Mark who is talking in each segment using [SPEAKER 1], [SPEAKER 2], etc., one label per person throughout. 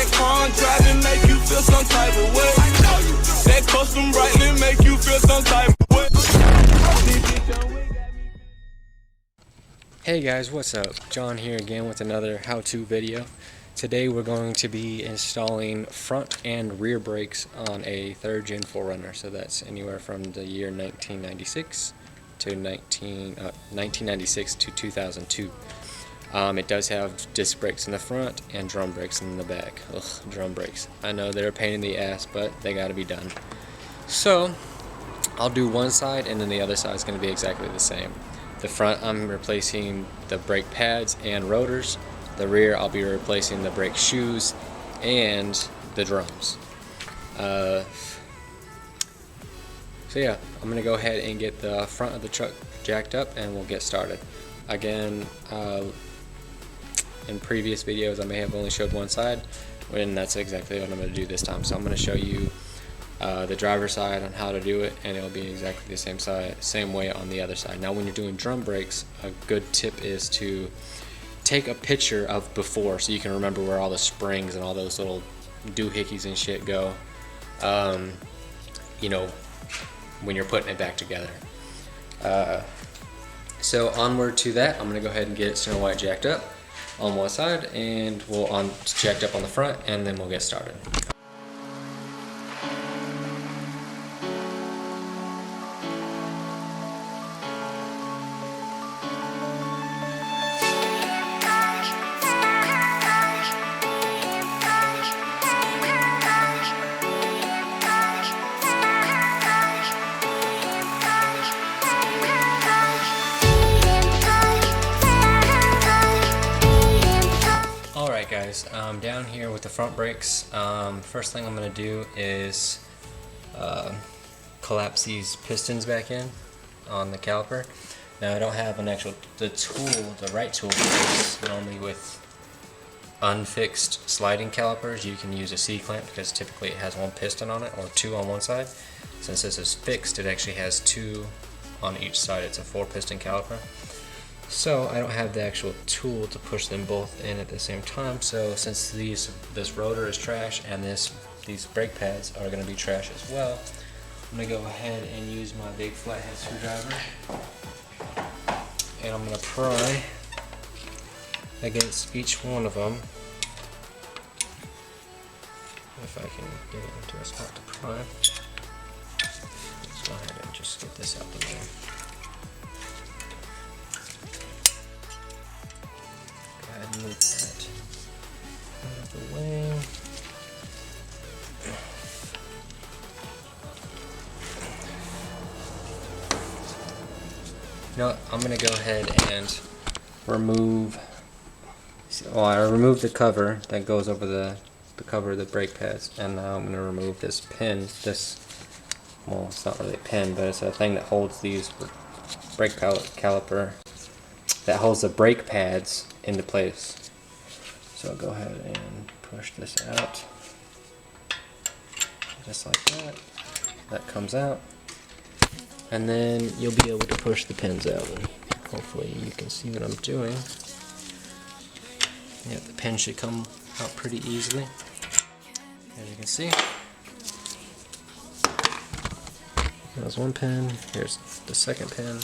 [SPEAKER 1] That car driving make you feel some type of way. That custom brightly make you feel some type of way.
[SPEAKER 2] Hey guys, what's up? John here again with another how-to video. Today we're going to be installing front and rear brakes on a 3rd gen 4Runner. So that's anywhere from the year 1996 to 1996 to 2002. It does have disc brakes in the front and drum brakes in the back. Ugh, drum brakes. I know they're a pain in the ass, but they gotta be done. So I'll do one side and then the other side is going to be exactly the same. The front I'm replacing the brake pads and rotors. The rear I'll be replacing the brake shoes and the drums. So yeah, I'm going to go ahead and get the front of the truck jacked up and we'll get started. Again, in previous videos I may have only showed one side, and that's exactly what I'm going to do this time. So I'm going to show you the driver's side on how to do it, and it'll be exactly the same way on the other side. Now when you're doing drum brakes, a good tip is to take a picture of before so you can remember where all the springs and all those little doohickeys and shit go, you know, when you're putting it back together. So onward to that, I'm going to go ahead and get Snow White jacked up on one side, and we'll jacked up on the front, and then we'll get started. Guys, down here with the front brakes, first thing I'm going to do is collapse these pistons back in on the caliper. Now I don't have the right tool for this. Normally with unfixed sliding calipers you can use a C-clamp because typically it has one piston on it or two on one side. Since this is fixed, it actually has two on each side. It's a 4-piston caliper. So I don't have the actual tool to push them both in at the same time. So since this rotor is trash and these brake pads are going to be trash as well, I'm going to go ahead and use my big flathead screwdriver, and I'm going to pry against each one of them. If I can get it into a spot to pry. Let's go ahead and just get this out the way. Move that out of the way. You know what? I'm going to go ahead and remove. Well, I removed the cover that goes over the cover of the brake pads, and now I'm going to remove this pin. Well, it's not really a pin, but it's a thing that holds these brake caliper. That holds the brake pads into place. So I'll go ahead and push this out just like that. That comes out, and then you'll be able to push the pins out, and hopefully you can see what I'm doing. Yeah, the pin should come out pretty easily, as you can see. There's one pin, here's the second pin.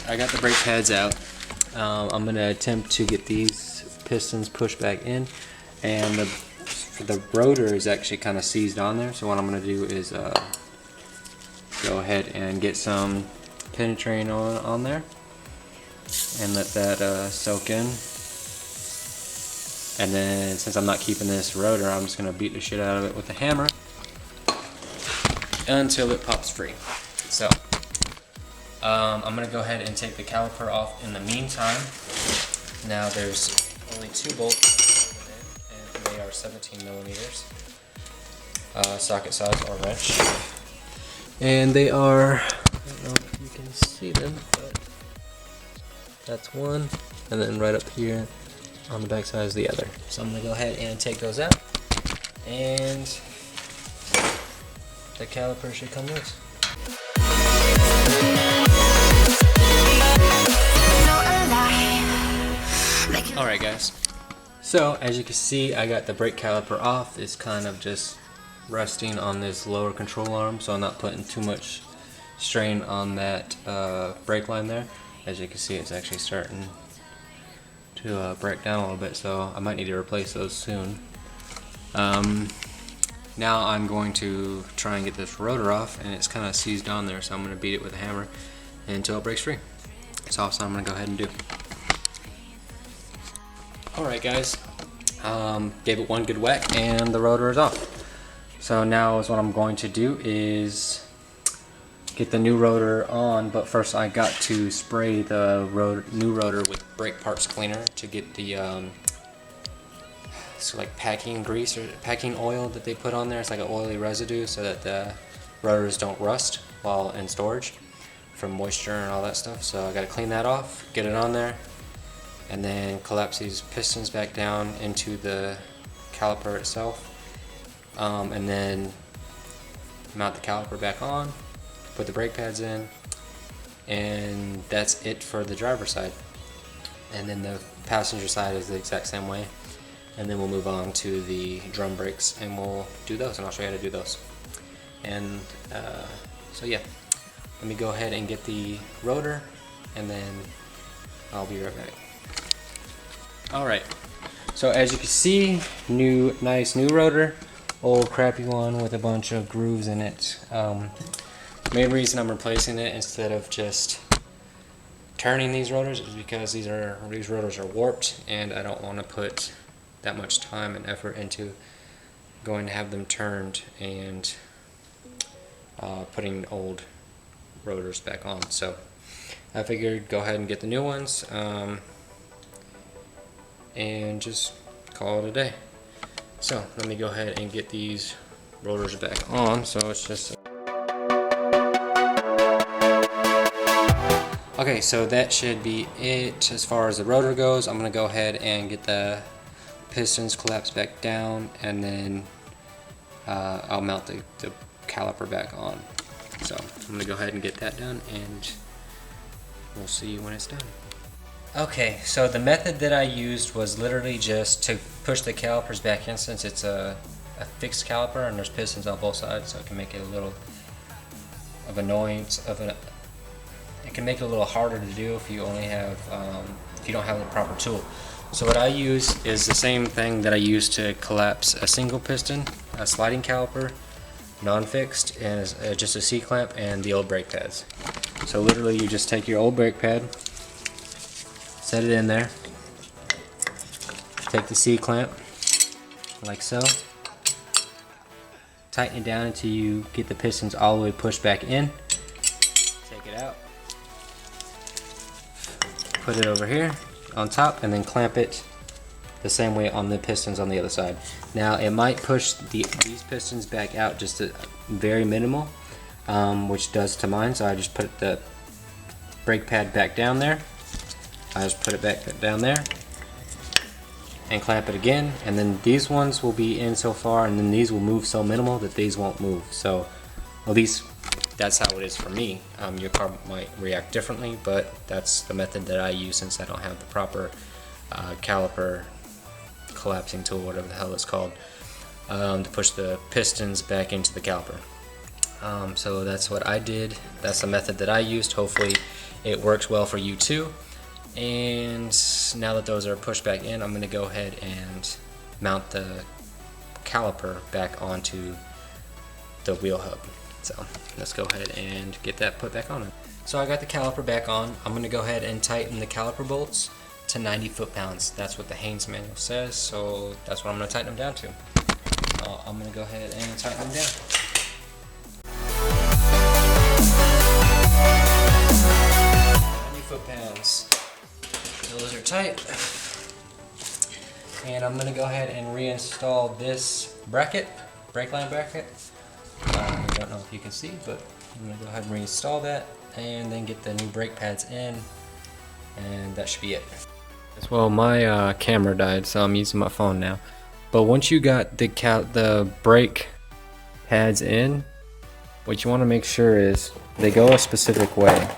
[SPEAKER 2] I got the brake pads out. I'm going to attempt to get these pistons pushed back in, and the rotor is actually kind of seized on there. So what I'm going to do is go ahead and get some penetrating on there and let that soak in. And then since I'm not keeping this rotor, I'm just going to beat the shit out of it with a hammer until it pops free. So I'm going to go ahead and take the caliper off in the meantime. Now there's only 2 bolts in it, and they are 17 millimeters socket size or wrench. And they are, I don't know if you can see them, but that's one, and then right up here on the back side is the other. So I'm gonna go ahead and take those out, and the caliper should come loose. Alright guys, so as you can see, I got the brake caliper off. It's kind of just resting on this lower control arm, so I'm not putting too much strain on that brake line there. As you can see, it's actually starting to break down a little bit, so I might need to replace those soon. Now I'm going to try and get this rotor off, and it's kind of seized on there, so I'm going to beat it with a hammer until it breaks free. So I'm going to go ahead and do. Alright guys, gave it one good whack and the rotor is off. So now what I'm going to do is get the new rotor on, but first I got to spray the new rotor with brake parts cleaner to get the so like packing grease or packing oil that they put on there. It's like an oily residue so that the rotors don't rust while in storage from moisture and all that stuff. So I got to clean that off, get it on there, and then collapse these pistons back down into the caliper itself, and then mount the caliper back on, put the brake pads in, and that's it for the driver's side. And then the passenger side is the exact same way. And then we'll move on to the drum brakes and we'll do those, and I'll show you how to do those. And so yeah, let me go ahead and get the rotor and then I'll be right back. Alright, so as you can see, nice new rotor, old crappy one with a bunch of grooves in it. Main reason I'm replacing it instead of just turning these rotors is because these rotors are warped, and I don't want to put that much time and effort into going to have them turned and putting old rotors back on. So I figured go ahead and get the new ones and just call it a day. So let me go ahead and get these rotors back on. So it's just okay, so that should be it as far as the rotor goes. I'm gonna go ahead and get the pistons collapsed back down, and then I'll mount the caliper back on. So I'm gonna go ahead and get that done, and we'll see when it's done. Okay, so the method that I used was literally just to push the calipers back in, since it's a fixed caliper and there's pistons on both sides, so it can make it a little of annoyance it can make it a little harder to do if you only have if you don't have the proper tool. So what I use is the same thing that I use to collapse a single piston, a sliding caliper, non-fixed, and just a C-clamp and the old brake pads. So literally you just take your old brake pad, set it in there, take the C-clamp like so, tighten it down until you get the pistons all the way pushed back in, take it out, put it over here on top, and then clamp it the same way on the pistons on the other side. Now it might push these pistons back out just a very minimal, which does to mine, so I just put the brake pad back down there. I just put it back down there and clamp it again, and then these ones will be in so far, and then these will move so minimal that these won't move. So at least that's how it is for me. Your car might react differently, but that's the method that I use since I don't have the proper caliper collapsing tool, whatever the hell it's called, to push the pistons back into the caliper. So that's what I did. That's the method that I used. Hopefully it works well for you too. And now that those are pushed back in, I'm going to go ahead and mount the caliper back onto the wheel hub. So let's go ahead and get that put back on. So I got the caliper back on. I'm going to go ahead and tighten the caliper bolts to 90 foot-pounds. That's what the Haynes manual says, so that's what I'm going to tighten them down to. I'm going to go ahead and tighten them down. 90 foot-pounds. Those are tight. And I'm going to go ahead and reinstall this bracket, brake line bracket. I don't know if you can see, but I'm going to go ahead and reinstall that and then get the new brake pads in, and that should be it. Well, my camera died, so I'm using my phone now. But once you got the brake pads in, what you want to make sure is they go a specific way.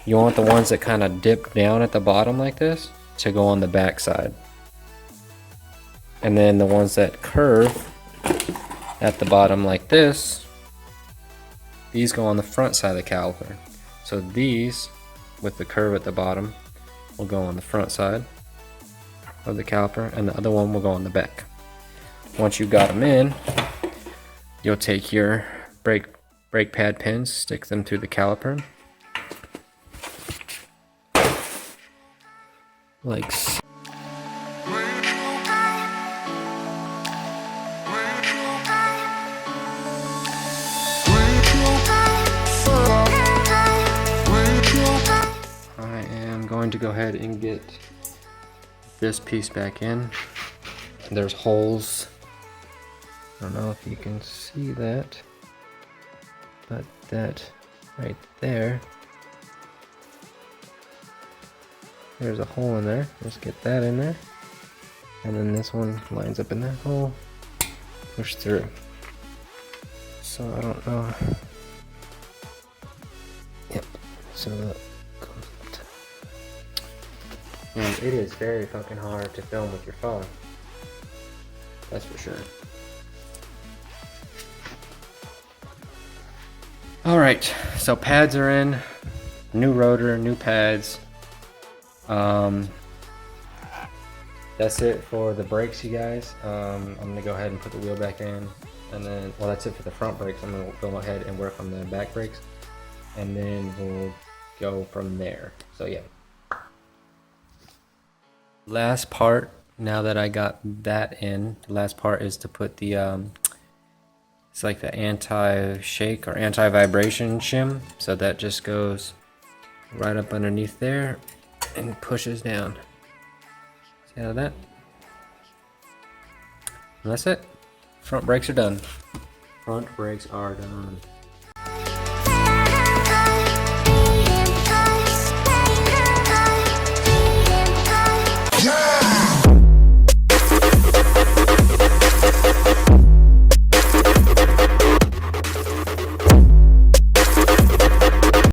[SPEAKER 2] You want the ones that kind of dip down at the bottom like this to go on the back side. And then the ones that curve at the bottom like this, these go on the front side of the caliper. So these, with the curve at the bottom, will go on the front side of the caliper, and the other one will go on the back. Once you've got them in, you'll take your brake pad pins, stick them through the caliper, like so. I am going to go ahead and get this piece back in. There's holes. I don't know if you can see that, but that right there, there's a hole in there. Let's get that in there. And then this one lines up in that hole, push through. So I don't know. Yep, so that goes. And it is very fucking hard to film with your phone. That's for sure. Alright, so pads are in. New rotor, new pads. That's it for the brakes, you guys. I'm gonna go ahead and put the wheel back in, and then, well, that's it for the front brakes. I'm gonna go ahead and work on the back brakes, and then we'll go from there. So yeah. Last part, now that I got that in, the last part is to put the it's like the anti-shake or anti-vibration shim. So that just goes right up underneath there and pushes down. See how that? And that's it. Front brakes are done. Front brakes are done.